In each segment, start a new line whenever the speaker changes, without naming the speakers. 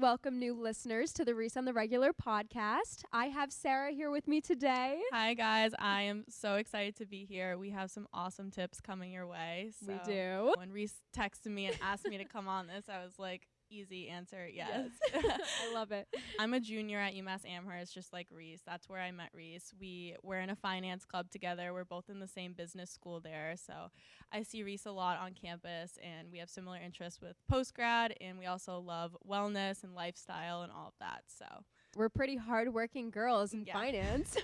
welcome new listeners to the Reese on the Regular podcast. I have Sara here with me today.
Hi, guys. I am so excited to be here. We have some awesome tips coming your way. So
We do.
When Reese texted me and asked me to come on this, I was like, easy answer, yes.
I love it.
I'm a junior at UMass Amherst, just like Reese. That's where I met Reese. We're in a finance club together. We're both in the same business school there. So I see Reese a lot on campus, and we have similar interests with post-grad, and we also love wellness and lifestyle and all of that. So
We're pretty hardworking girls in
Yeah.
finance.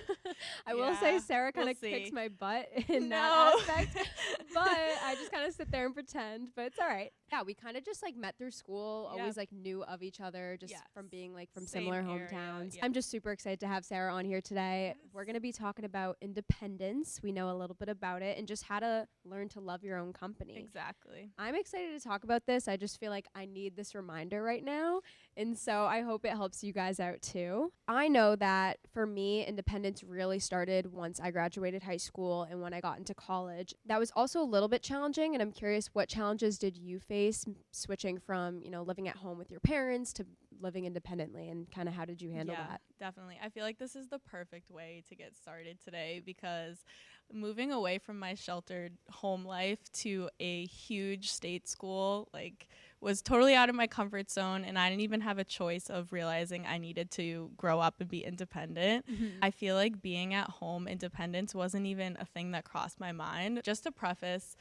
I will say Sara kind of kicks my butt in that
No.
aspect, but I just kind of sit there and pretend, but it's all right. Yeah, we kind of just like met through school,
Yep.
always like knew of each other just
Yes.
from being like from
Same
similar
area,
hometowns.
yeah.
I'm just super excited to have Sara on here today.
Yes.
We're going to be talking about independence. We know a little bit about it and just how to learn to love your own company.
Exactly.
I'm excited to talk about this. I just feel like I need this reminder right now. And so I hope it helps you guys out too. I know that for me, independence really started once I graduated high school and when I got into college. That was also a little bit challenging. And I'm curious, what challenges did you face switching from, living at home with your parents to living independently, and kind of how did you handle that?
Definitely. I feel like this is the perfect way to get started today, because moving away from my sheltered home life to a huge state school was totally out of my comfort zone, and I didn't even have a choice of realizing I needed to grow up and be independent. I feel like being at home independence wasn't even a thing that crossed my mind. Just to preface,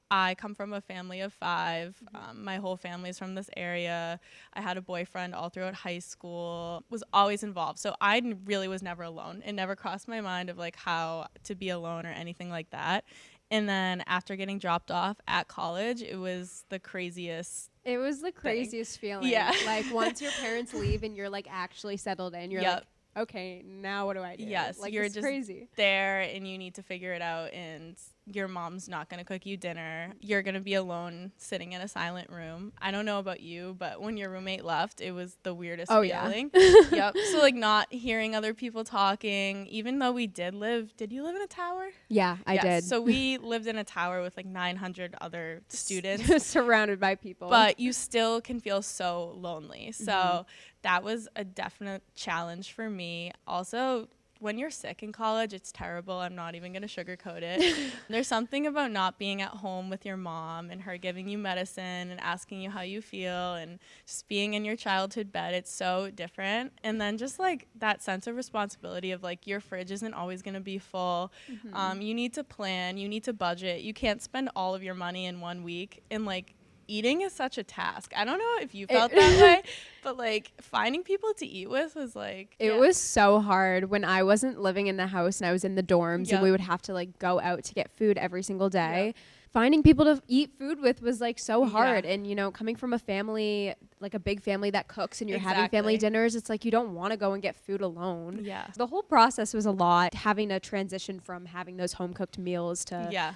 I come from a family of 5. My whole family is from this area. I had a boyfriend all throughout high school, was always involved. So I really was never alone. It never crossed my mind of how to be alone or anything like that. And then after getting dropped off at college, it was the craziest.
It was the craziest feeling.
Yeah.
Once your parents leave and you're actually settled in, you're
Yep.
okay, now what do I do?
Yes, you're
it's
just
crazy.
there and you need to figure it out, and your mom's not going to cook you dinner. You're going to be alone sitting in a silent room. I don't know about you, but when your roommate left, it was the weirdest feeling. Yep. So not hearing other people talking, even though we did you live in a tower?
Yeah, I did.
So we lived in a tower with 900 other students.
Surrounded by people.
But you still can feel so lonely. So that was a definite challenge for me. Also, when you're sick in college, it's terrible. I'm not even going to sugarcoat it. There's something about not being at home with your mom and her giving you medicine and asking you how you feel and just being in your childhood bed. It's so different. And then just that sense of responsibility of your fridge isn't always going to be full. You need to plan. You need to budget. You can't spend all of your money in 1 week. And eating is such a task. I don't know if you felt that way, but finding people to eat with was
it was so hard when I wasn't living in the house and I was in the dorms and we would have to go out to get food every single day. Finding people to eat food with was so hard. And coming from a family, a big family that cooks and you're having family dinners, it's you don't want to go and get food alone.
Yeah.
The whole process was a lot, having to transition from having those home cooked meals to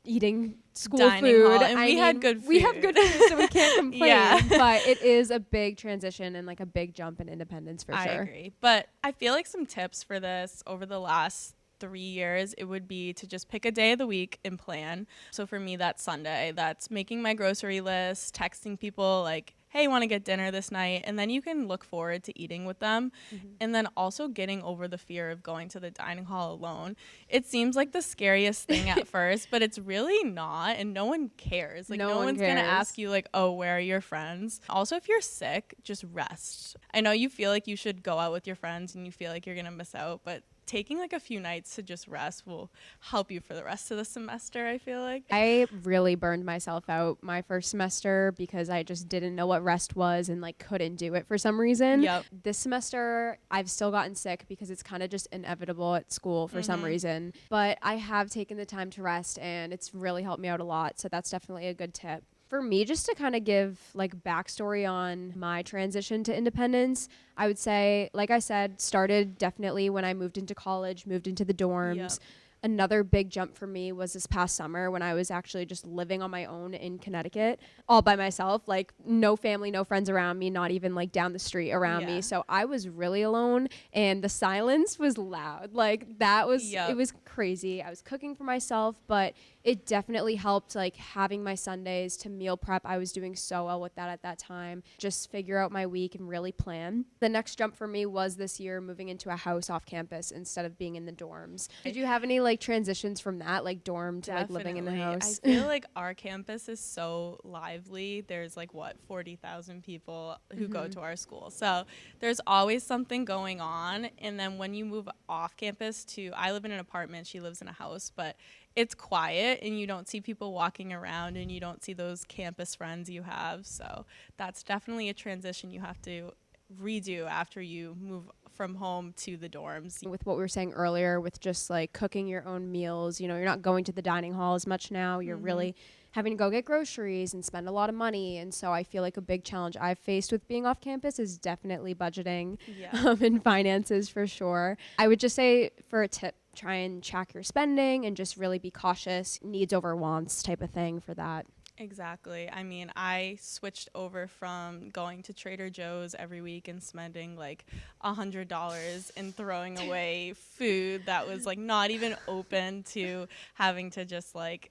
eating school
dining
food.
Hall. And we had good food.
We have good food, so we can't complain.
Yeah.
But it is a big transition and a big jump in independence for sure.
I agree. But I feel some tips for this over the last 3 years, it would be to just pick a day of the week and plan. So for me, that's Sunday. That's making my grocery list, texting people hey, want to get dinner this night? And then you can look forward to eating with them. And then also getting over the fear of going to the dining hall alone. It seems like the scariest thing at first, but it's really not. And no one cares. No one's going to ask you oh, where are your friends? Also, if you're sick, just rest. I know you feel you should go out with your friends and you feel you're going to miss out, but taking a few nights to just rest will help you for the rest of the semester, I feel
I really burned myself out my first semester because I just didn't know what rest was and couldn't do it for some reason.
Yep.
This semester, I've still gotten sick because it's kind of just inevitable at school for some reason. But I have taken the time to rest and it's really helped me out a lot. So that's definitely a good tip. For me, just to kind of give backstory on my transition to independence, I would say, like I said, started definitely when I moved into college, moved into the dorms. Another big jump for me was this past summer when I was actually just living on my own in Connecticut all by myself, like no family, no friends around me, not even like down the street around me. So I was really alone, and the silence was loud. Like that was, it was crazy. I was cooking for myself, but it definitely helped, like having my Sundays to meal prep. I was doing so well with that at that time. Just figure out my week and really plan. The next jump for me was this year moving into a house off campus instead of being in the dorms. Did you have any like transitions from that, like dorm to like living in a house?
I feel like our campus is so lively. There's like 40,000 people who go to our school. So there's always something going on. And then when you move off campus to, I live in an apartment, she lives in a house, but it's quiet and you don't see people walking around and you don't see those campus friends you have. So that's definitely a transition you have to redo after you move from home to the dorms.
With what we were saying earlier, with just like cooking your own meals, you know, you're not going to the dining hall as much now. You're really having to go get groceries and spend a lot of money. And so I feel like a big challenge I've faced with being off campus is definitely budgeting and finances for sure. I would just say, for a tip, try and track your spending and just really be cautious, needs over wants type of thing for that.
Exactly. I mean, I switched over from going to Trader Joe's every week and spending like $100 and throwing away food that was like not even open, to having to just like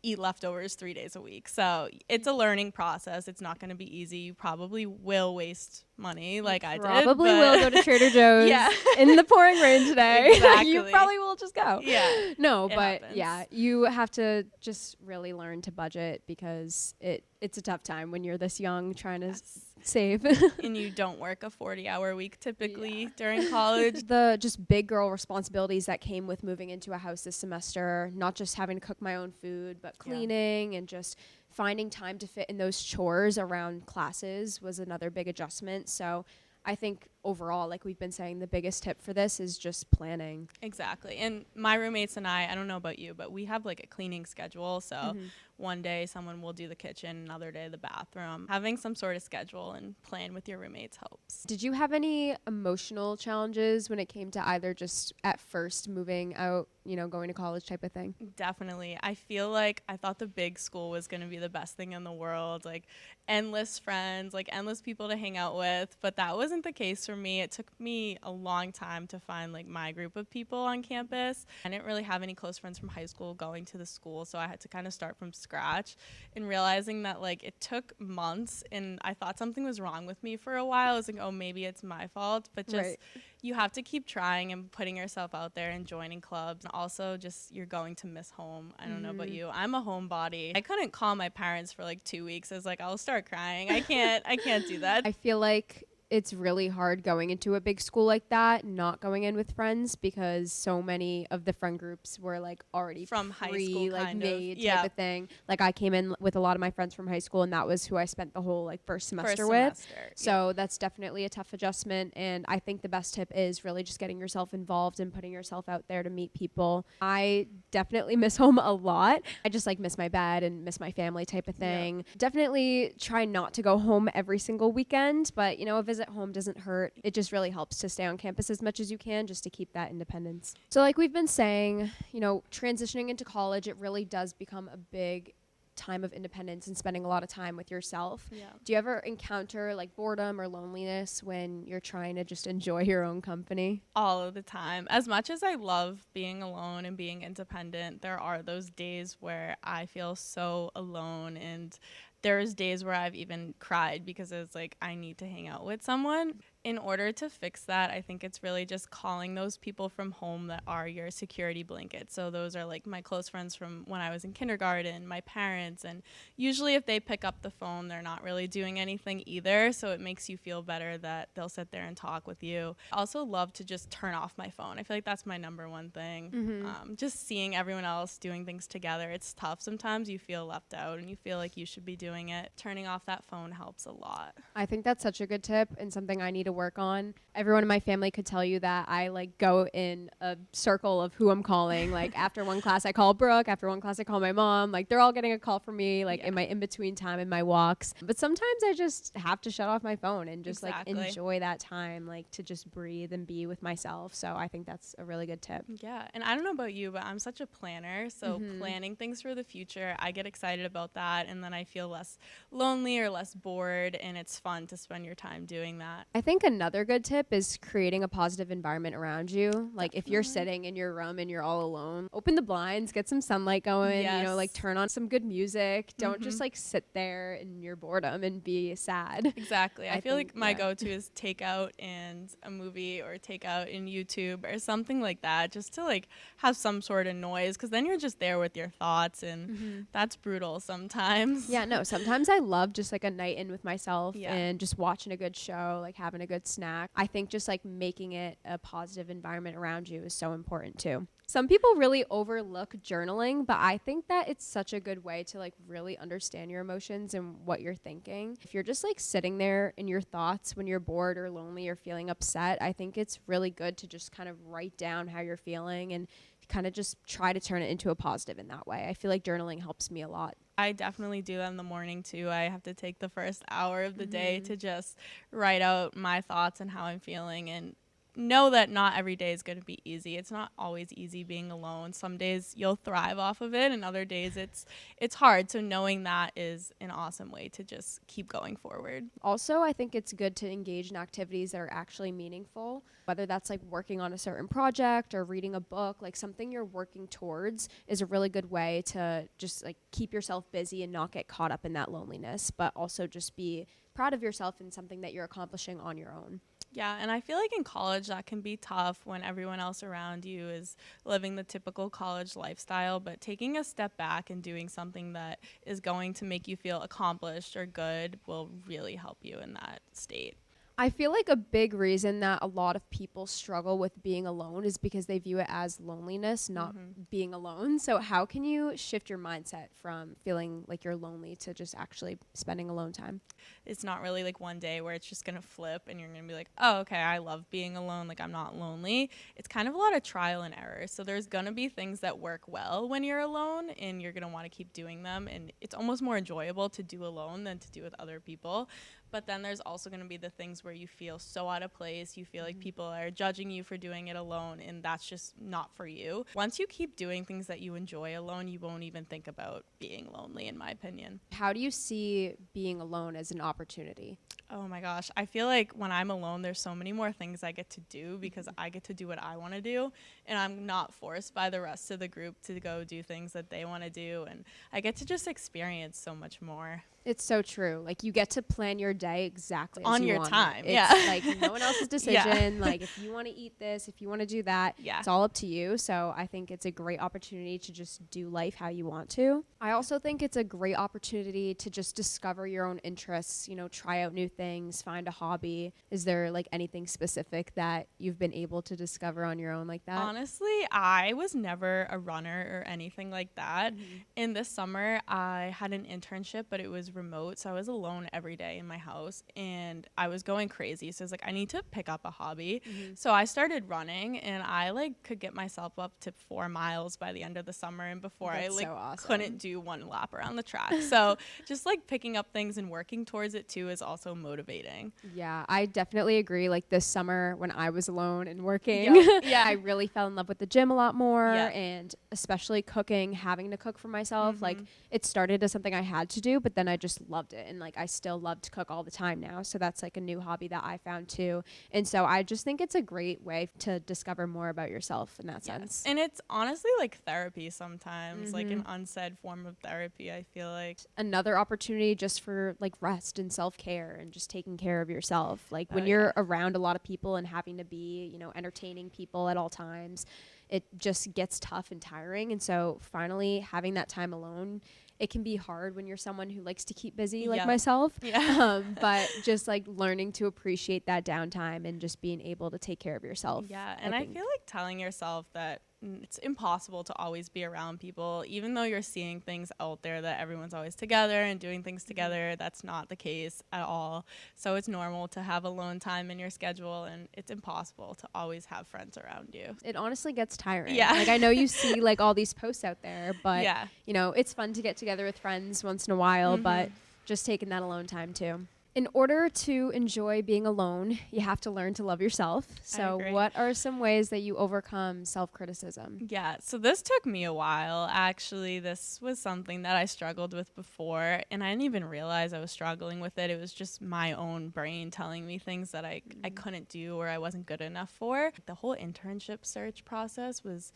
eat leftovers 3 days a week. So it's a learning process. It's not going to be easy. You probably will waste money like I did.
Probably will go to Trader Joe's in the pouring rain today.
Exactly.
You probably will just go.
Yeah.
No, but happens. You have to just really learn to budget, because it's a tough time when you're this young trying to save.
And you don't work a 40-hour week typically during college.
The just big girl responsibilities that came with moving into a house this semester, not just having to cook my own food, but cleaning and just finding time to fit in those chores around classes was another big adjustment. So I think overall, like we've been saying, the biggest tip for this is just planning.
Exactly. And my roommates and I don't know about you, but we have like a cleaning schedule. So one day someone will do the kitchen, another day the bathroom. Having some sort of schedule and plan with your roommates helps.
Did you have any emotional challenges when it came to either just at first moving out, you know, going to college type of thing?
Definitely. I feel like I thought the big school was going to be the best thing in the world, like endless friends, like endless people to hang out with, but that wasn't the case for me. It took me a long time to find like my group of people on campus. I didn't really have any close friends from high school going to the school, so I had to kind of start from scratch, and realizing that like it took months and I thought something was wrong with me for a while. I was like, oh, maybe it's my fault, but just you have to keep trying and putting yourself out there and joining clubs. And also just you're going to miss home. I don't know about you. I'm a homebody. I couldn't call my parents for like 2 weeks. I was like, I'll start crying. I can't do that.
I feel like it's really hard going into a big school like that, not going in with friends, because so many of the friend groups were like already
from high school,
like made type of thing. Like I came in with a lot of my friends from high school, and that was who I spent the whole like first semester with. So that's definitely a tough adjustment. And I think the best tip is really just getting yourself involved and putting yourself out there to meet people. I definitely miss home a lot. I just like miss my bed and miss my family type of thing. Definitely try not to go home every single weekend, but you know, a visit home doesn't hurt. It just really helps to stay on campus as much as you can, just to keep that independence. So like we've been saying, you know, transitioning into college, it really does become a big time of independence and spending a lot of time with yourself. Do you ever encounter like boredom or loneliness when you're trying to just enjoy your own company?
All of the time. As much as I love being alone and being independent, there are those days where I feel so alone, and there's days where I've even cried because it's like I need to hang out with someone. In order to fix that, I think it's really just calling those people from home that are your security blanket. So those are like my close friends from when I was in kindergarten, my parents, and usually if they pick up the phone, they're not really doing anything either. So it makes you feel better that they'll sit there and talk with you. I also love to just turn off my phone. I feel like that's my number one thing. Just seeing everyone else doing things together. It's tough. Sometimes you feel left out and you feel like you should be doing it. Turning off that phone helps a lot.
I think that's such a good tip and something I need to to work on. Everyone in my family could tell you that I like go in a circle of who I'm calling. Like after one class I call Brooke, after one class I call my mom. Like they're all getting a call from me like in my in-between time in my walks. But sometimes I just have to shut off my phone and just like enjoy that time, like to just breathe and be with myself. So I think that's a really good tip.
Yeah, and I don't know about you, but I'm such a planner. So planning things for the future, I get excited about that, and then I feel less lonely or less bored, and it's fun to spend your time doing that.
I think another good tip is creating a positive environment around you. Like if you're sitting in your room and you're all alone, open the blinds, get some sunlight going, you know, like turn on some good music. Don't just like sit there in your boredom and be sad.
Exactly. I feel like my go-to is takeout and a movie, or takeout in YouTube or something like that, just to like have some sort of noise, because then you're just there with your thoughts, and that's brutal sometimes.
Yeah, no, sometimes I love just like a night in with myself and just watching a good show, like having a good snack. I think just like making it a positive environment around you is so important too. Some people really overlook journaling, but I think that it's such a good way to like really understand your emotions and what you're thinking. If you're just like sitting there in your thoughts when you're bored or lonely or feeling upset, I think it's really good to just kind of write down how you're feeling and kind of just try to turn it into a positive in that way. I feel like journaling helps me a lot.
I definitely do that in the morning too. I have to take the first hour of the day to just write out my thoughts and how I'm feeling, and know that not every day is going to be easy. It's not always easy being alone. Some days you'll thrive off of it, and other days it's hard. So knowing that is an awesome way to just keep going forward.
Also, I think it's good to engage in activities that are actually meaningful, whether that's like working on a certain project or reading a book. Like something you're working towards is a really good way to just like keep yourself busy and not get caught up in that loneliness, but also just be proud of yourself in something that you're accomplishing on your own.
Yeah, and I feel like in college that can be tough when everyone else around you is living the typical college lifestyle, but taking a step back and doing something that is going to make you feel accomplished or good will really help you in that state.
I feel like a big reason that a lot of people struggle with being alone is because they view it as loneliness, not being alone. So how can you shift your mindset from feeling like you're lonely to just actually spending alone time?
It's not really like one day where it's just going to flip and you're going to be like, oh, okay, I love being alone. Like I'm not lonely. It's kind of a lot of trial and error. So there's going to be things that work well when you're alone, and you're going to want to keep doing them. And it's almost more enjoyable to do alone than to do with other people. But then there's also going to be the things where you feel so out of place. You feel like people are judging you for doing it alone, and that's just not for you. Once you keep doing things that you enjoy alone, you won't even think about being lonely, in my opinion.
How do you see being alone as an opportunity?
Oh my gosh. I feel like when I'm alone, there's so many more things I get to do because I get to do what I want to do, and I'm not forced by the rest of the group to go do things that they want to do, and I get to just experience so much more.
It's so true. Like you get to plan your day exactly as
on
you
your
want
time.
It's
Yeah.
like no one else's decision. Like if you want to eat this, if you want to do that, it's all up to you. So I think it's a great opportunity to just do life how you want to. I also think it's a great opportunity to just discover your own interests, you know, try out new things, find a hobby. Is there like anything specific that you've been able to discover on your own like that?
Honestly, I was never a runner or anything like that. In this summer, I had an internship, but it was remote, so I was alone every day in my house, and I was going crazy. So I was like, I need to pick up a hobby. So I started running, and I like could get myself up to 4 miles by the end of the summer, and before
That's
I like
so awesome.
couldn't do one lap around the track. So just like picking up things and working towards it too is also motivating.
Yeah, I definitely agree. Like this summer when I was alone and working, I really fell in love with the gym a lot more, and especially cooking, having to cook for myself. Like it started as something I had to do, but then I just loved it, and like I still love to cook all the time now. So that's like a new hobby that I found too. And so I just think it's a great way to discover more about yourself in that sense.
And it's honestly like therapy sometimes, like an unsaid form of therapy, I feel like.
Another opportunity just for like rest and self-care and just taking care of yourself. Like when you're around a lot of people and having to be, you know, entertaining people at all times, it just gets tough and tiring. And so finally having that time alone, it can be hard when you're someone who likes to keep busy like myself. But just like learning to appreciate that downtime and just being able to take care of yourself.
Yeah, and I feel like telling yourself that it's impossible to always be around people. Even though you're seeing things out there that everyone's always together and doing things together, that's not the case at all. So it's normal to have alone time in your schedule, and it's impossible to always have friends around you.
It honestly gets tiring.
Yeah.
Like, I know you see like all these posts out there, but
Yeah.
you know, it's fun to get together with friends once in a while, but just taking that alone time too. In order to enjoy being alone, you have to learn to love yourself. So what are some ways that you overcome self-criticism?
Yeah, so this took me a while. Actually, this was something that I struggled with before, and I didn't even realize I was struggling with it. It was just my own brain telling me things that I couldn't do or I wasn't good enough for. The whole internship search process was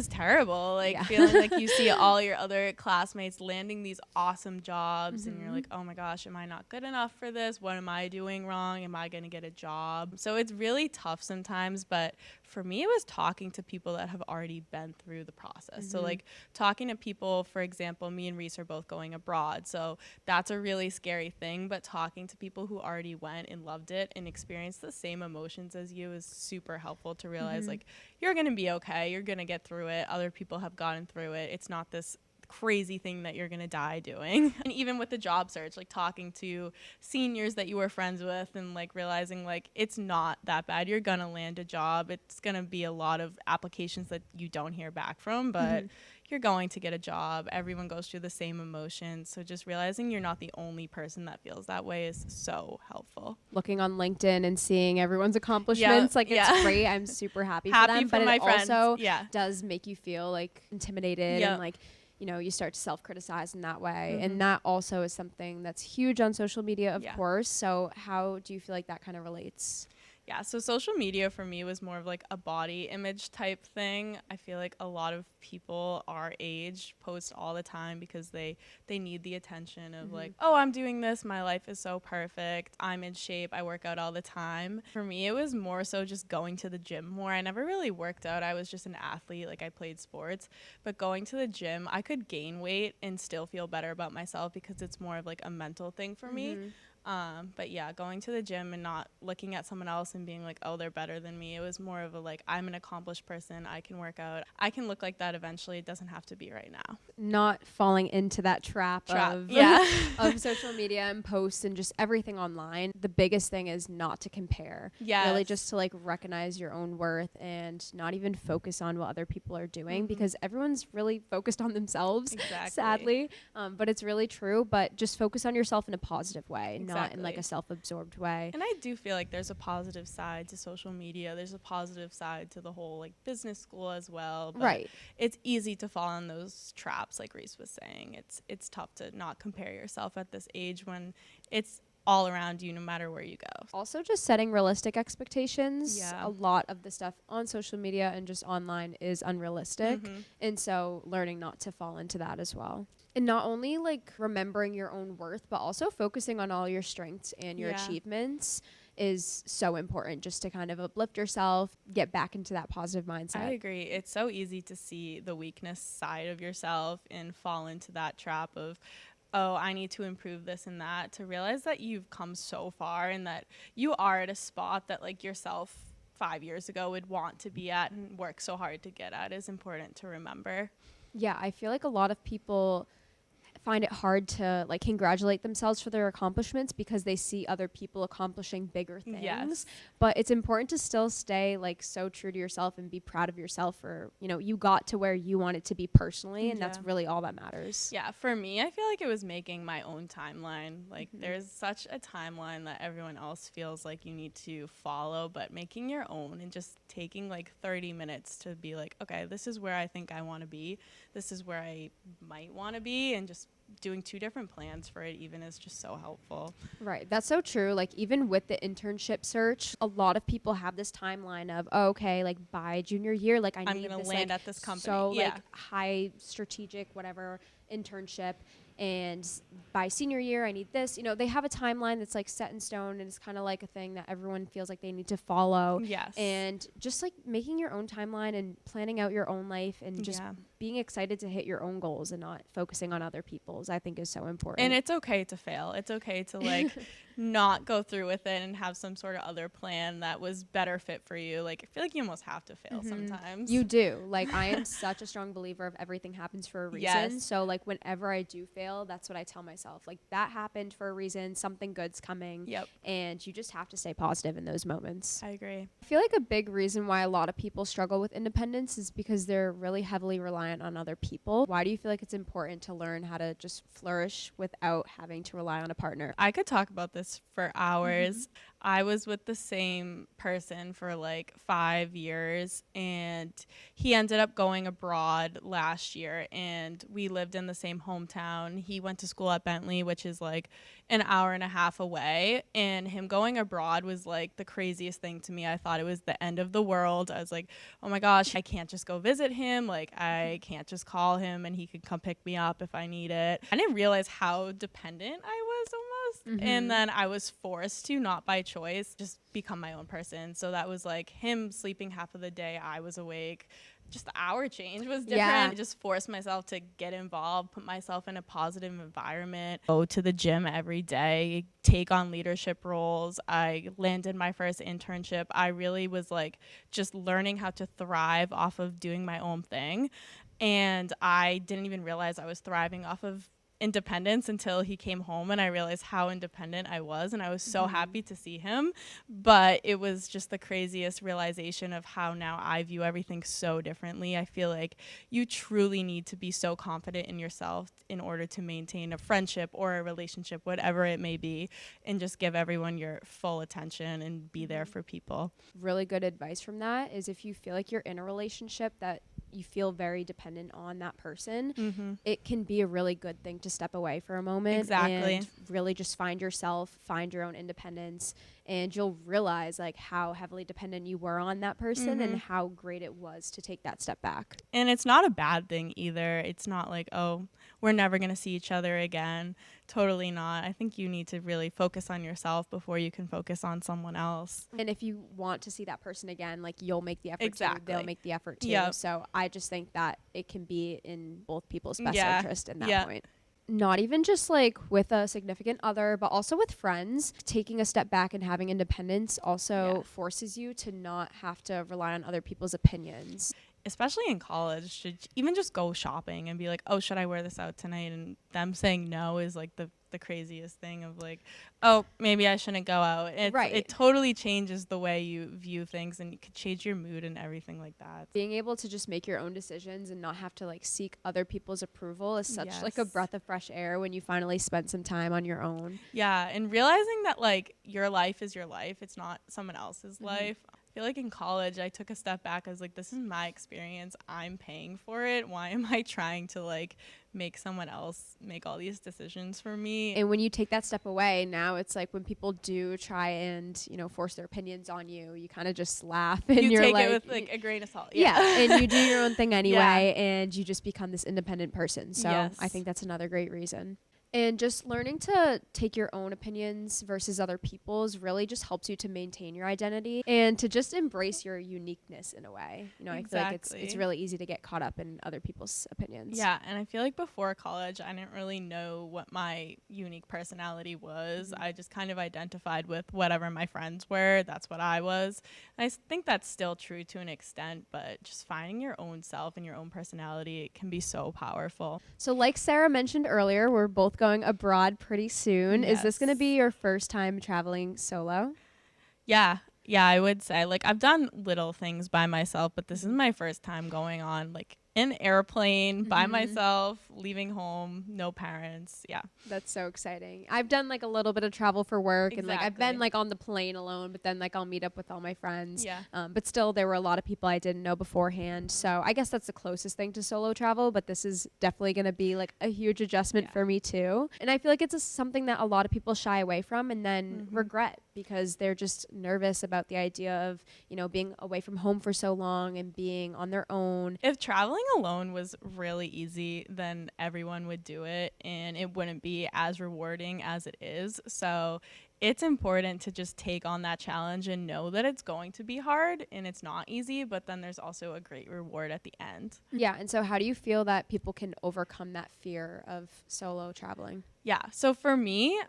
terrible. Like, feeling like you see all your other classmates landing these awesome jobs and you're like, oh my gosh, am I not good enough for this? What am I doing wrong? Am I going to get a job? So it's really tough sometimes, but for me, it was talking to people that have already been through the process. So like talking to people, for example, me and Reese are both going abroad. So that's a really scary thing, but talking to people who already went and loved it and experienced the same emotions as you is super helpful to realize like, you're going to be okay. You're going to get through it. Other people have gotten through it. It's not this crazy thing that you're going to die doing. And even with the job search, like talking to seniors that you were friends with and like realizing like it's not that bad. You're going to land a job. It's going to be a lot of applications that you don't hear back from, but you're going to get a job. Everyone goes through the same emotions. So just realizing you're not the only person that feels that way is so helpful.
Looking on LinkedIn and seeing everyone's accomplishments, it's great. I'm super happy for them, but it also does make you feel like intimidated and like, you know, you start to self-criticize in that way. And that also is something that's huge on social media, of course. So how do you feel like that kind of relates?
Yeah, so social media for me was more of like a body image type thing. I feel like a lot of people our age post all the time because they need the attention of like, oh, I'm doing this, my life is so perfect, I'm in shape, I work out all the time. For me, it was more so just going to the gym more. I never really worked out. I was just an athlete, like I played sports. But going to the gym, I could gain weight and still feel better about myself because it's more of like a mental thing for me. But yeah, going to the gym and not looking at someone else and being like, oh, they're better than me. It was more of a like, I'm an accomplished person. I can work out. I can look like that eventually. It doesn't have to be right now.
Not falling into that trap. Of of social media and posts and just everything online. The biggest thing is not to compare. Really just to like recognize your own worth and not even focus on what other people are doing because everyone's really focused on themselves, sadly. But it's really true. But just focus on yourself in a positive way. Not in like a self-absorbed way.
And I do feel like there's a positive side to social media. There's a positive side to the whole like business school as well. But it's easy to fall in those traps, like Reese was saying. It's tough to not compare yourself at this age when it's all around you no matter where you go.
Also just setting realistic expectations. A lot of the stuff on social media and just online is unrealistic. And so learning not to fall into that as well. And not only like remembering your own worth, but also focusing on all your strengths and your achievements is so important just to kind of uplift yourself, get back into that positive mindset.
I agree. It's so easy to see the weakness side of yourself and fall into that trap of, oh, I need to improve this and that, to realize that you've come so far and that you are at a spot that like yourself 5 years ago would want to be at and work so hard to get at is important to remember.
Yeah, I feel like a lot of people find it hard to like congratulate themselves for their accomplishments because they see other people accomplishing bigger things. But it's important to still stay like so true to yourself and be proud of yourself for, you know, you got to where you want it to be personally, and that's really all that matters.
Yeah, for me, I feel like it was making my own timeline. Like there's such a timeline that everyone else feels like you need to follow, but making your own and just taking like 30 minutes to be like, okay, this is where I think I want to be. This is where I might want to be, and just doing 2 different plans for it even is just so helpful.
Right. That's so true. Like even with the internship search, a lot of people have this timeline of, oh, okay, like by junior year, like I'm
going to land at this company.
So like high strategic, whatever internship. And by senior year, I need this. You know, they have a timeline that's like set in stone, and it's kind of like a thing that everyone feels like they need to follow. And just like making your own timeline and planning out your own life and just being excited to hit your own goals and not focusing on other people's goals, I think is so important.
And it's okay to fail. It's okay to like not go through with it and have some sort of other plan that was better fit for you. Like, I feel like you almost have to fail sometimes.
You do. Like, I am such a strong believer of everything happens for a reason.
Yes.
So like whenever I do fail, that's what I tell myself. Like, that happened for a reason. Something good's coming.
Yep.
And you just have to stay positive in those moments.
I agree.
I feel like a big reason why a lot of people struggle with independence is because they're really heavily reliant on other people. Why do you feel like it's important to learn how to just flourish without having to rely on a partner?
I could talk about this for hours. I was with the same person for like 5 years, and he ended up going abroad last year, and we lived in the same hometown. He went to school at Bentley, which is like an hour and a half away, and him going abroad was like the craziest thing to me. I thought it was the end of the world. I was like, oh my gosh, I can't just go visit him. Like, I can't just call him and he could come pick me up if I need it. I didn't realize how dependent I was almost. And then I was forced to, not by choice, just become my own person. So that was like him sleeping half of the day, I was awake. Just the hour change was different.
Yeah.
I just forced myself to get involved, put myself in a positive environment, go to the gym every day, take on leadership roles. I landed my first internship. I really was like just learning how to thrive off of doing my own thing. And I didn't even realize I was thriving off of independence until he came home, and I realized how independent I was, and I was so happy to see him. But it was just the craziest realization of how now I view everything so differently. I feel like you truly need to be so confident in yourself in order to maintain a friendship or a relationship, whatever it may be, and just give everyone your full attention and be there for people.
Really good advice from that is if you feel like you're in a relationship that you feel very dependent on that person, it can be a really good thing to step away for a moment.
Exactly.
And really just find yourself, find your own independence, and you'll realize like how heavily dependent you were on that person and how great it was to take that step back.
And it's not a bad thing either. It's not like, oh, we're never going to see each other again. Totally not. I think you need to really focus on yourself before you can focus on someone else.
And if you want to see that person again, like, you'll make the effort
Exactly.
too. They'll make the effort too.
Yep.
So I just think that it can be in both people's best
Yeah.
interest in that
Yeah.
point. Not even just like with a significant other, but also with friends. Taking a step back and having independence also forces you to not have to rely on other people's opinions.
Especially in college, should even just go shopping and be like, oh, should I wear this out tonight? And them saying no is like the craziest thing of like, oh, maybe I shouldn't go out. It totally changes the way you view things, and it could change your mood and everything like that.
Being able to just make your own decisions and not have to like seek other people's approval is such like a breath of fresh air when you finally spend some time on your own.
Yeah, and realizing that like your life is your life. It's not someone else's life. I feel like in college I took a step back. I was like, this is my experience. I'm paying for it. Why am I trying to like make someone else make all these decisions for me?
And when you take that step away, now it's like when people do try and, you know, force their opinions on you, you kind of just laugh and
you
you're
take
like,
it with like a grain of salt.
Yeah, and you do your own thing anyway, and you just become this independent person. So
Yes.
I think that's another great reason. And just learning to take your own opinions versus other people's really just helps you to maintain your identity and to just embrace your uniqueness in a way. You know, I feel like it's really easy to get caught up in other people's opinions.
Yeah, and I feel like before college, I didn't really know what my unique personality was. I just kind of identified with whatever my friends were. That's what I was. And I think that's still true to an extent, but just finding your own self and your own personality, it can be so powerful.
So like Sarah mentioned earlier, we're both going abroad pretty soon.
Yes.
Is this going to be your first time traveling solo?
Yeah, I would say. Like, I've done little things by myself, but this is my first time going on like an airplane by myself, leaving home, no parents. Yeah.
That's so exciting. I've done like a little bit of travel for work and like I've been like on the plane alone, but then like I'll meet up with all my friends.
Yeah.
But still there were a lot of people I didn't know beforehand. So I guess that's the closest thing to solo travel, but this is definitely going to be like a huge adjustment for me too. And I feel like it's something that a lot of people shy away from and then regret because they're just nervous about the idea of, you know, being away from home for so long and being on their own.
If traveling alone was really easy, then then everyone would do it and it wouldn't be as rewarding as it is. So it's important to just take on that challenge and know that it's going to be hard and it's not easy, but then there's also a great reward at the end.
Yeah. And so how do you feel that people can overcome that fear of solo traveling?
Yeah. So for me,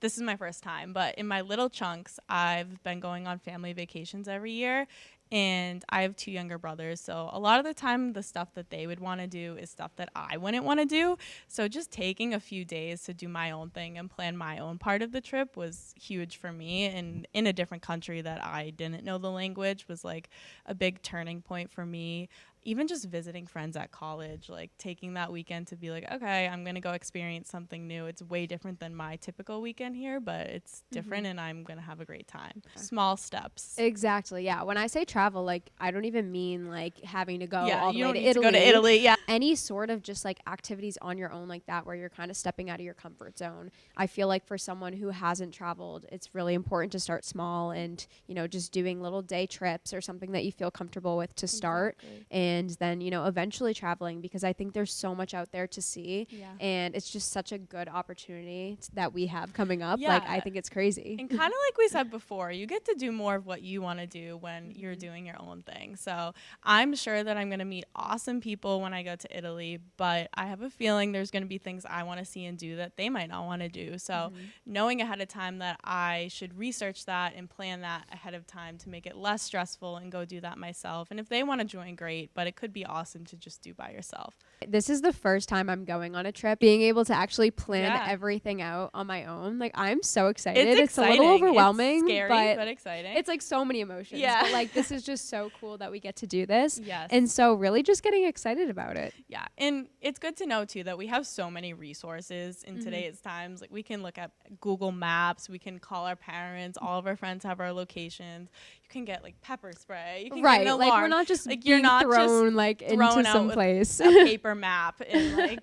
this is my first time, but in my little chunks, I've been going on family vacations every year. And I have 2 younger brothers. So a lot of the time, the stuff that they would want to do is stuff that I wouldn't want to do. So just taking a few days to do my own thing and plan my own part of the trip was huge for me. And in a different country that I didn't know the language was like a big turning point for me. Even just visiting friends at college, like taking that weekend to be like, okay, I'm going to go experience something new. It's way different than my typical weekend here, but it's different and I'm going to have a great time. Okay. Small steps.
Exactly. Yeah. When I say travel, like I don't even mean like having to go all the
you
way
don't
to
need
Italy.
to go to Italy. Yeah.
Any sort of just like activities on your own like that where you're kind of stepping out of your comfort zone. I feel like for someone who hasn't traveled, it's really important to start small and, you know, just doing little day trips or something that you feel comfortable with to start.
Exactly.
And then, you know, eventually traveling, because I think there's so much out there to see.
Yeah.
And it's just such a good opportunity that we have coming up.
Yeah.
Like, I think it's crazy.
And kind of like we said before, you get to do more of what you want to do when you're doing your own thing. So I'm sure that I'm going to meet awesome people when I go to Italy, but I have a feeling there's going to be things I want to see and do that they might not want to do. So knowing ahead of time that I should research that and plan that ahead of time to make it less stressful and go do that myself. And if they want to join, great, but it could be awesome to just do by yourself.
This is the first time I'm going on a trip, being able to actually plan everything out on my own. Like, I'm so excited. It's a little overwhelming.
It's scary, but exciting.
It's like so many emotions.
Yeah.
But like, this is just so cool that we get to do this.
Yes.
And so really just getting excited about it.
Yeah. And it's good to know too that we have so many resources in today's times. Like, we can look at Google Maps, we can call our parents, all of our friends have our locations. You can get like pepper spray. You can get an alarm.
Like, we're not just
like
you're not thrown like into some place.
A paper map and like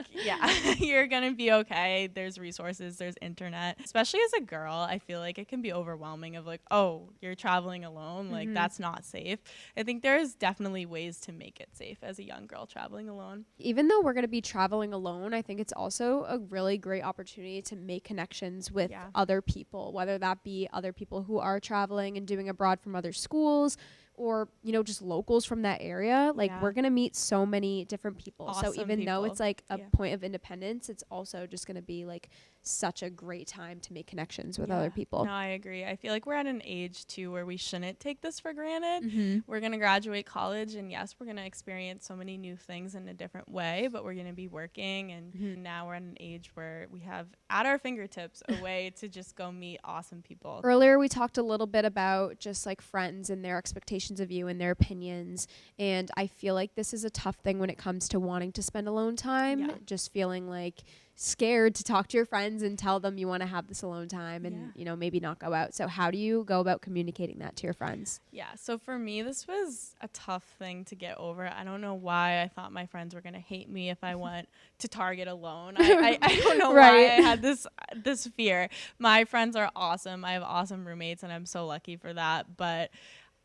you're gonna be okay. There's resources, there's internet. Especially as a girl, I feel like it can be overwhelming of like, oh, you're traveling alone, like that's not safe. I think there's definitely ways to make it safe as a young girl traveling alone.
Even though we're gonna be traveling alone, I think it's also a really great opportunity to make connections with other people, whether that be other people who are traveling and doing abroad from other schools, or, you know, just locals from that area. Like, we're going to meet so many different people.
Awesome
so even though it's like a
Yeah.
point of independence, it's also just going to be like such a great time to make connections with other people.
No, I agree. I feel like we're at an age too where we shouldn't take this for granted. We're going to graduate college, and yes, we're going to experience so many new things in a different way, but we're going to be working, and now we're at an age where we have at our fingertips a way to just go meet awesome people.
Earlier, we talked a little bit about just like friends and their expectations of you and their opinions. And I feel like this is a tough thing when it comes to wanting to spend alone time, just feeling like scared to talk to your friends and tell them you want to have this alone time and, you know, maybe not go out. So how do you go about communicating that to your friends?
Yeah. So for me, this was a tough thing to get over. I don't know why I thought my friends were going to hate me if I went to Target alone. I don't know why I had this fear. My friends are awesome. I have awesome roommates, and I'm so lucky for that. But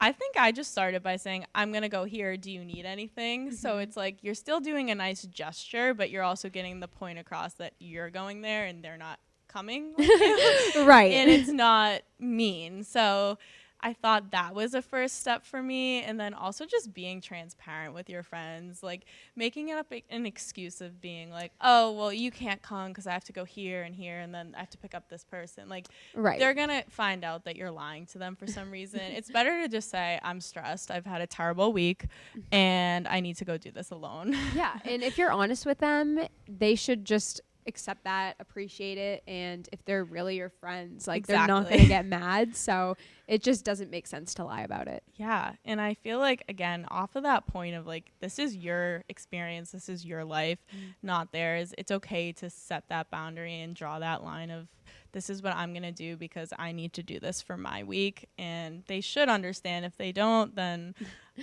I think I just started by saying, I'm going to go here. Do you need anything? So it's like you're still doing a nice gesture, but you're also getting the point across that you're going there and they're not coming with you.
Right.
And it's not mean. So I thought that was a first step for me. And then also just being transparent with your friends, like making it up an excuse of being like, oh, well, you can't come because I have to go here and here, and then I have to pick up this person. Like, they're going to find out that you're lying to them for some reason. It's better to just say, I'm stressed. I've had a terrible week and I need to go do this alone.
Yeah. And if you're honest with them, they should just accept that, appreciate it, and if they're really your friends, like they're not going to get mad. So it just doesn't make sense to lie about it.
Yeah. And I feel like, again, off of that point of like, this is your experience, this is your life, not theirs. It's okay to set that boundary and draw that line of, this is what I'm going to do because I need to do this for my week. And they should understand. If they don't, then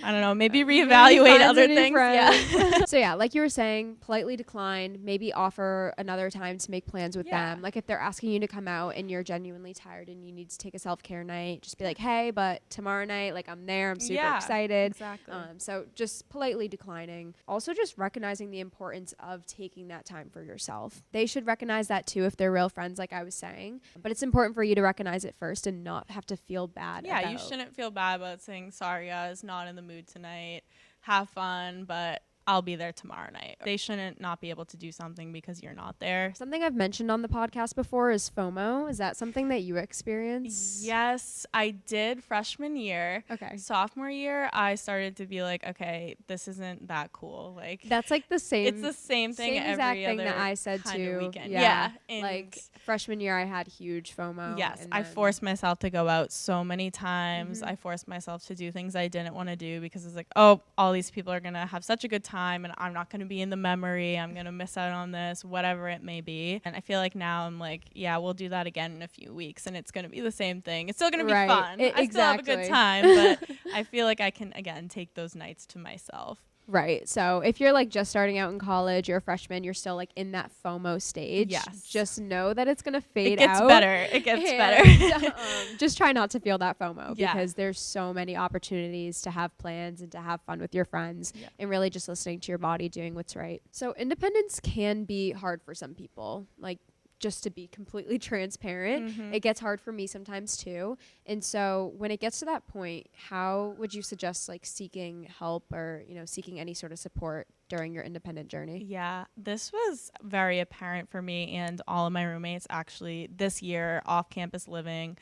I don't know, maybe reevaluate other things. Yeah.
So yeah, like you were saying, politely decline, maybe offer another time to make plans with them. Like if they're asking you to come out and you're genuinely tired and you need to take a self-care night, just be like, hey, but tomorrow night, like I'm there, I'm super
Yeah,
excited.
exactly.
So just politely declining. Also just recognizing the importance of taking that time for yourself. They should recognize that too if they're real friends, like I was saying. But it's important for you to recognize it first and not have to feel bad
Yeah,
about.
you shouldn't feel bad about saying, sorry, guys, not in the mood tonight. Have fun, but I'll be there tomorrow night. They shouldn't not be able to do something because you're not there.
Something I've mentioned on the podcast before is FOMO. Is that something that you experience?
Yes, I did freshman year.
Okay.
Sophomore year, I started to be like, okay, this isn't that cool. Like,
That's like the same.
it's the same thing
Same
every
exact thing
other
that I said
kind of
too.
weekend.
Yeah.
And
Like freshman year, I had huge FOMO.
yes,
and
I
then-
forced myself to go out so many times.
Mhm.
I forced myself to do things I didn't want to do because it's like, oh, all these people are going to have such a good time and I'm not going to be in the memory. I'm going to miss out on this, whatever it may be. And I feel like now I'm like, yeah, we'll do that again in a few weeks and it's going to be the same thing. It's still going to
Right.
be fun. I still have a good
Exactly.
time, but I feel like I can, again, take those nights to myself.
Right. So if you're like just starting out in college, you're a freshman, you're still like in that FOMO stage.
Yes.
Just know that it's gonna fade
It gets
out.
better. It gets
And,
better.
just try not to feel that FOMO
Yeah.
because there's so many opportunities to have plans and to have fun with your friends and really just listening to your body, doing what's right. So independence can be hard for some people. Like, just to be completely transparent, it gets hard for me sometimes too. And so when it gets to that point, how would you suggest like seeking help or, seeking any sort of support during your independent journey?
Yeah, this was very apparent for me and all of my roommates actually this year, off campus living,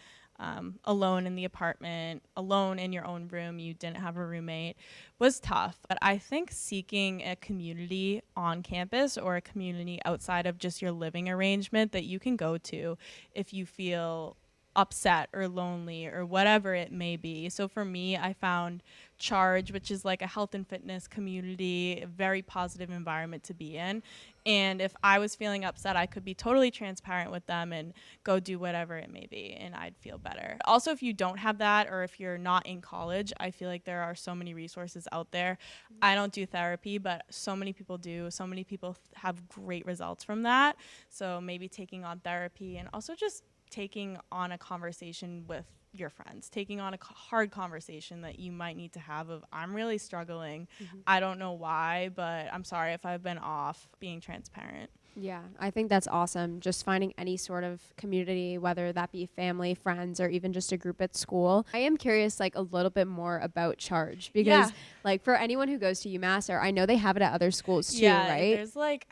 alone in the apartment, alone in your own room, you didn't have a roommate, was tough. But I think seeking a community on campus or a community outside of just your living arrangement that you can go to if you feel upset or lonely or whatever it may be. So for me, I found Charge, which is like a health and fitness community, a very positive environment to be in. And if I was feeling upset, I could be totally transparent with them and go do whatever it may be, and I'd feel better. Also, if you don't have that or if you're not in college, I feel like there are so many resources out there. I don't do therapy, but so many people do. So many people have great results from that. So maybe taking on therapy and also just taking on a conversation with your friends, taking on a hard conversation that you might need to have of, I'm really struggling. I don't know why, but I'm sorry if I've been off, being transparent.
Yeah, I think that's awesome. Just finding any sort of community, whether that be family, friends, or even just a group at school. I am curious, like, a little bit more about Charge because, like, for anyone who goes to UMass, or I know they have it at other schools too, right?
There's like,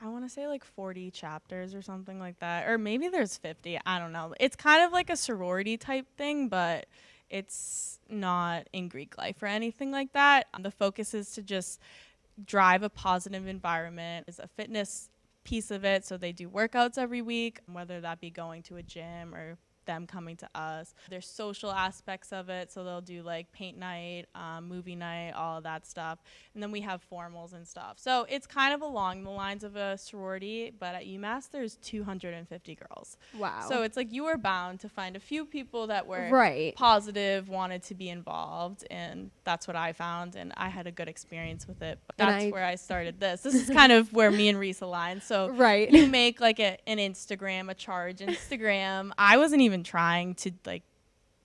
I want to say like 40 chapters or something like that. Or maybe there's 50. I don't know. It's kind of like a sorority type thing, but it's not in Greek life or anything like that. The focus is to just drive a positive environment. It's a fitness piece of it, so they do workouts every week, whether that be going to a gym or them coming to us. There's social aspects of it, so they'll do like paint night, movie night, all of that stuff. And then we have formals and stuff. So it's kind of along the lines of a sorority, but at UMass there's 250 girls.
Wow.
So it's like you were bound to find a few people that were positive, wanted to be involved, and that's what I found, and I had a good experience with it. But that's where I started this. This is kind of where me and Reese aligned. So you make like an Instagram, a Charge Instagram. I wasn't even trying to like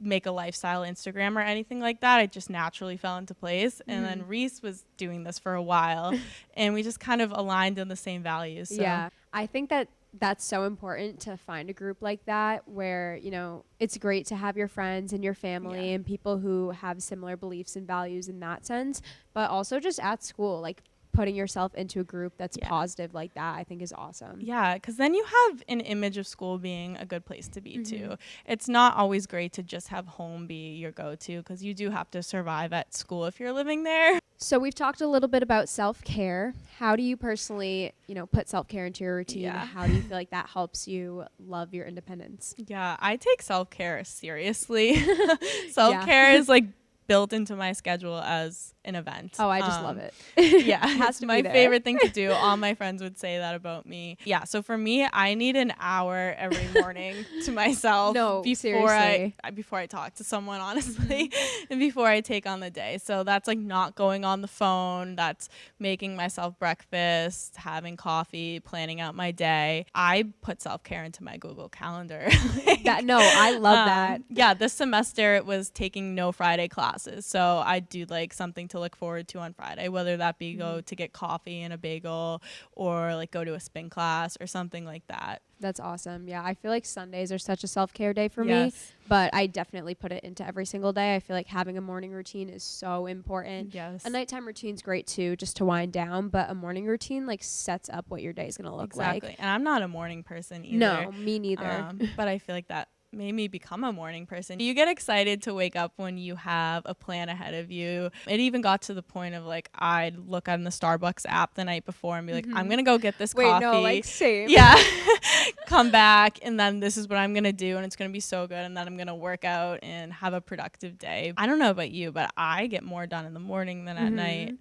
make a lifestyle Instagram or anything like that. I just naturally fell into place. And then Reese was doing this for a while and we just kind of aligned on the same values. So.
Yeah, I think that that's so important to find a group like that where, it's great to have your friends and your family and people who have similar beliefs and values in that sense, but also just at school, like putting yourself into a group that's positive like that, I think is awesome.
Yeah, because then you have an image of school being a good place to be too. It's not always great to just have home be your go-to because you do have to survive at school if you're living there.
So we've talked a little bit about self-care. How do you personally, put self-care into your routine? How do you feel like that helps you love your independence?
Yeah, I take self-care seriously. Self-care is like built into my schedule as an event.
Oh, I just love it.
Yeah,
Has
it's
to
my
be there.
favorite thing to do. All my friends would say that about me. Yeah, so for me, I need an hour every morning to myself
No,
before
seriously.
I talk to someone, honestly, and before I take on the day. So that's like not going on the phone. That's making myself breakfast, having coffee, planning out my day. I put self-care into my Google Calendar.
I love that.
Yeah, this semester it was taking no Friday classes. So I do like something to look forward to on Friday, whether that be go to get coffee and a bagel or like go to a spin class or something like that.
That's awesome. Yeah, I feel like Sundays are such a self-care day for me,
Yes.
but I definitely put it into every single day. I feel like having a morning routine is so important.
Yes.
A nighttime routine's great too, just to wind down, but a morning routine like sets up what your day's going to look
Exactly.
like.
And I'm not a morning person either.
No, me neither.
But I feel like that made me become a morning person. You get excited to wake up when you have a plan ahead of you. It even got to the point of like I'd look on the Starbucks app the night before and be like, I'm gonna go get this
Wait,
coffee.
no, like same.
Yeah. Come back and then this is what I'm gonna do and it's gonna be so good and then I'm gonna work out and have a productive day. I don't know about you, but I get more done in the morning than at night.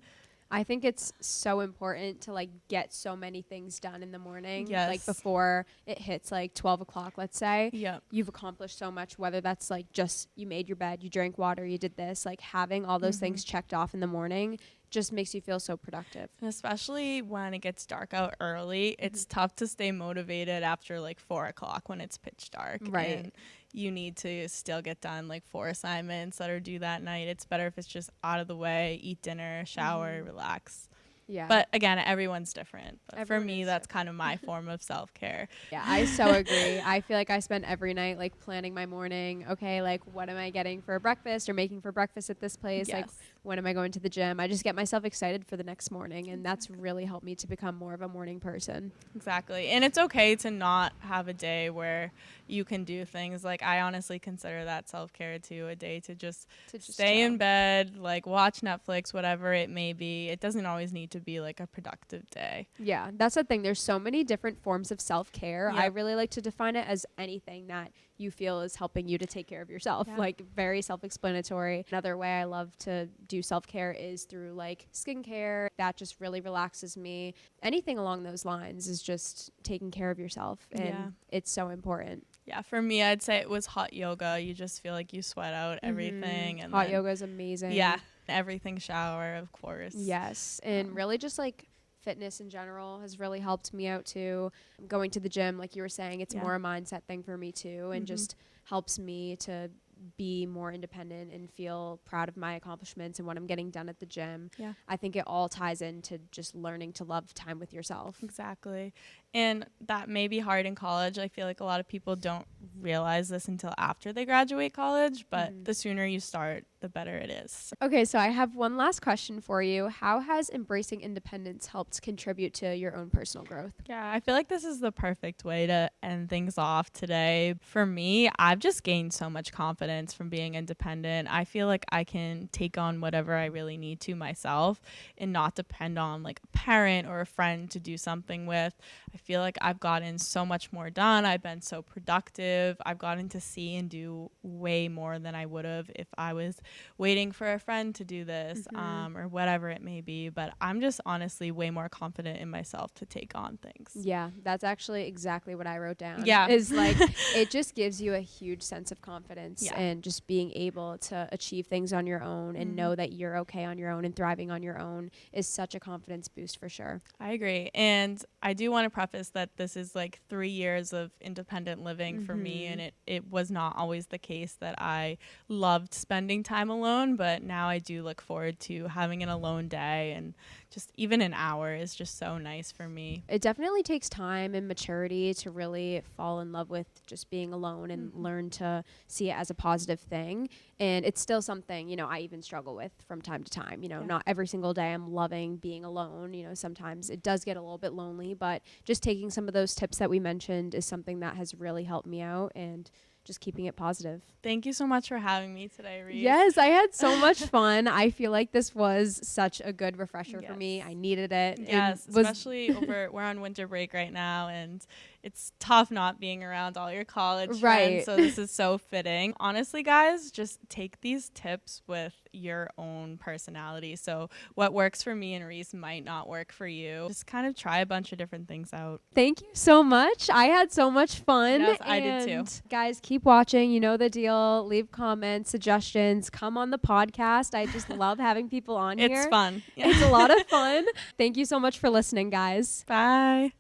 I think it's so important to like get so many things done in the morning.
Yes.
Like before it hits like 12 o'clock, let's say.
Yeah.
You've accomplished so much, whether that's like just you made your bed, you drank water, you did this, like having all those things checked off in the morning just makes you feel so productive.
And especially when it gets dark out early, it's tough to stay motivated after like 4 o'clock when it's pitch dark.
Right.
And you need to still get done like 4 assignments that are due that night. It's better if it's just out of the way, eat dinner, shower, relax.
Yeah.
But again, everyone's different. But for
Everyone
me,
is
that's kind of my form of self-care.
Yeah, I so agree. I feel like I spend every night like planning my morning. Okay, like what am I getting for breakfast or making for breakfast at this place?
Yes.
Like when am I going to the gym? I just get myself excited for the next morning, and that's really helped me to become more of a morning person.
Exactly. And it's okay to not have a day where you can do things. Like I honestly consider that self-care too, a day to just stay in bed, like watch Netflix, whatever it may be. It doesn't always need to be like a productive day.
Yeah, that's the thing. There's so many different forms of self-care.
Yep.
I really like to define it as anything that you feel is helping you to take care of yourself.
Yeah.
Like very self-explanatory. Another way I love to do self-care is through like skincare. That just really relaxes me. Anything along those lines is just taking care of yourself, and it's so important.
Yeah, for me, I'd say it was hot yoga. You just feel like you sweat out everything. And
hot yoga is amazing.
Yeah, everything shower, of course.
Yes, and really just like fitness in general has really helped me out too. Going to the gym, like you were saying, it's more a mindset thing for me too, and just helps me to be more independent and feel proud of my accomplishments and what I'm getting done at the gym.
Yeah.
I think it all ties into just learning to love time with yourself.
Exactly. And that may be hard in college. I feel like a lot of people don't realize this until after they graduate college, but the sooner you start, the better it is.
Okay, so I have one last question for you. How has embracing independence helped contribute to your own personal growth?
Yeah, I feel like this is the perfect way to end things off today. For me, I've just gained so much confidence from being independent. I feel like I can take on whatever I really need to myself and not depend on like a parent or a friend to do something with. I feel like I've gotten so much more done. I've been so productive. I've gotten to see and do way more than I would have if I was waiting for a friend to do this or whatever it may be. But I'm just honestly way more confident in myself to take on things.
Yeah, that's actually exactly what I wrote down.
Yeah.
Is like it just gives you a huge sense of confidence and just being able to achieve things on your own and know that you're okay on your own and thriving on your own is such a confidence boost for sure.
I agree. And I do want to preface that this is like 3 years of independent living for me, and it was not always the case that I loved spending time alone, but now I do look forward to having an alone day, and just even an hour is just so nice for me.
It definitely takes time and maturity to really fall in love with just being alone and learn to see it as a positive thing. And it's still something, you know, I even struggle with from time to time. You know, not every single day I'm loving being alone. You know, sometimes it does get a little bit lonely, but just taking some of those tips that we mentioned is something that has really helped me out, and just keeping it positive.
Thank you so much for having me today, Reese.
Yes, I had so much fun. I feel like this was such a good refresher for me. I needed it.
Yes,
It was
especially we're on winter break right now, and it's tough not being around all your college
Right.
friends. So this is so fitting. Honestly, guys, just take these tips with your own personality. So what works for me and Reese might not work for you. Just kind of try a bunch of different things out.
Thank you so much. I had so much fun.
Yes, I did too.
And guys, keep watching. You know the deal. Leave comments, suggestions. Come on the podcast. I just love having people on here.
It's fun.
It's a lot of fun. Thank you so much for listening, guys.
Bye.